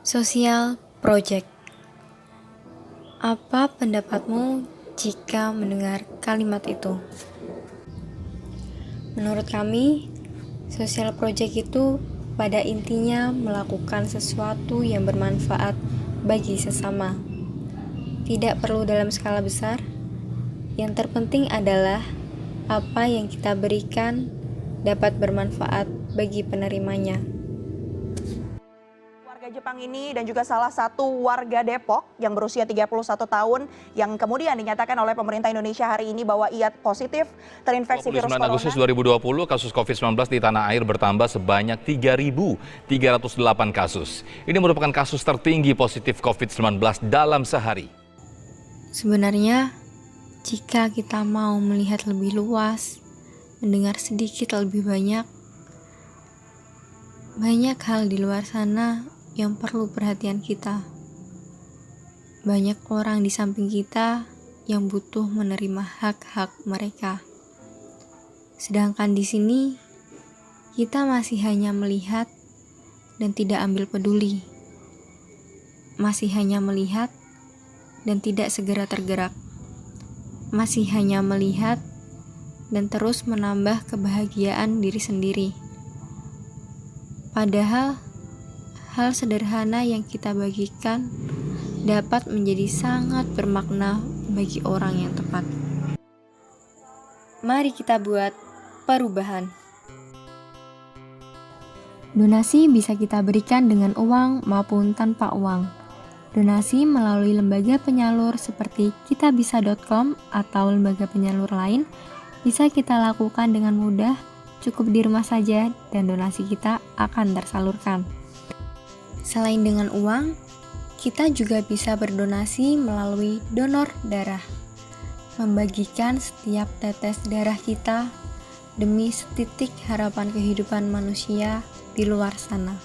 Sosial project. Apa pendapatmu jika mendengar kalimat itu? Menurut kami, sosial project itu pada intinya melakukan sesuatu yang bermanfaat bagi sesama. Tidak perlu dalam skala besar. Yang terpenting adalah apa yang kita berikan dapat bermanfaat bagi penerimanya. Warga Jepang ini dan juga salah satu warga Depok yang berusia 31 tahun yang kemudian dinyatakan oleh pemerintah Indonesia hari ini bahwa ia positif terinfeksi virus 29 corona. Agustus 2020, kasus COVID-19 di tanah air bertambah sebanyak 3.308 kasus. Ini merupakan kasus tertinggi positif COVID-19 dalam sehari. Sebenarnya, jika kita mau melihat lebih luas, mendengar sedikit lebih banyak hal di luar sana yang perlu perhatian kita. Banyak orang di samping kita yang butuh menerima hak-hak mereka. Sedangkan di sini, kita masih hanya melihat dan tidak ambil peduli. Masih hanya melihat dan tidak segera tergerak. Masih hanya melihat dan terus menambah kebahagiaan diri sendiri. Padahal, hal sederhana yang kita bagikan dapat menjadi sangat bermakna bagi orang yang tepat. Mari kita buat perubahan. Donasi bisa kita berikan dengan uang maupun tanpa uang. Donasi melalui lembaga penyalur seperti kitabisa.com atau lembaga penyalur lain bisa kita lakukan dengan mudah, cukup di rumah saja dan donasi kita akan tersalurkan. Selain dengan uang, kita juga bisa berdonasi melalui donor darah. Membagikan setiap tetes darah kita demi setitik harapan kehidupan manusia di luar sana.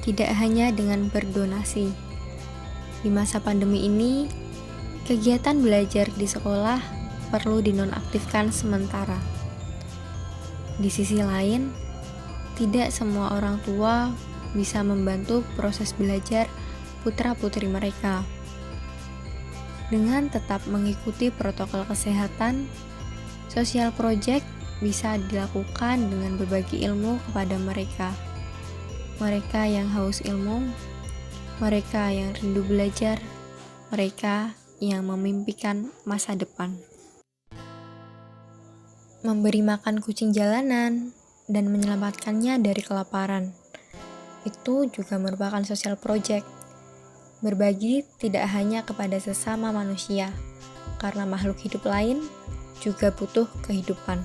Tidak hanya dengan berdonasi. Di masa pandemi ini, kegiatan belajar di sekolah perlu dinonaktifkan sementara. Di sisi lain, tidak semua orang tua bisa membantu proses belajar putra-putri mereka. Dengan tetap mengikuti protokol kesehatan, sosial project bisa dilakukan dengan berbagi ilmu kepada mereka. Mereka yang haus ilmu, mereka yang rindu belajar, mereka yang memimpikan masa depan. Memberi makan kucing jalanan dan menyelamatkannya dari kelaparan. Itu juga merupakan sosial project. Berbagi tidak hanya kepada sesama manusia, karena makhluk hidup lain juga butuh kehidupan.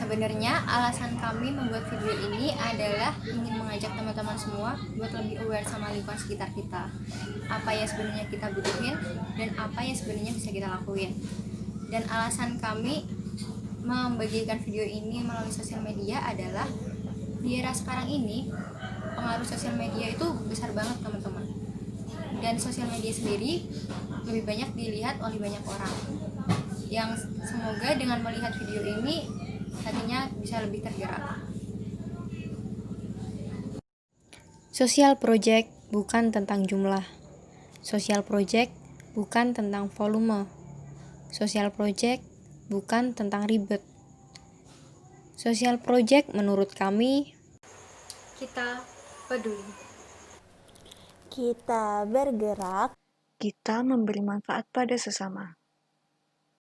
Sebenarnya alasan kami membuat video ini adalah ingin mengajak teman-teman semua buat lebih aware sama lingkungan sekitar kita. Apa yang sebenarnya kita butuhin dan apa yang sebenarnya bisa kita lakuin. Dan alasan kami membagikan video ini melalui sosial media adalah di era sekarang ini pengaruh sosial media itu besar banget teman-teman. Dan sosial media sendiri lebih banyak dilihat oleh banyak orang. Yang semoga dengan melihat video ini hatinya bisa lebih tergerak. Sosial project bukan tentang jumlah. Sosial project bukan tentang volume. Sosial project bukan tentang ribet. Sosial project menurut kami, kita peduli. Kita bergerak, kita memberi manfaat pada sesama.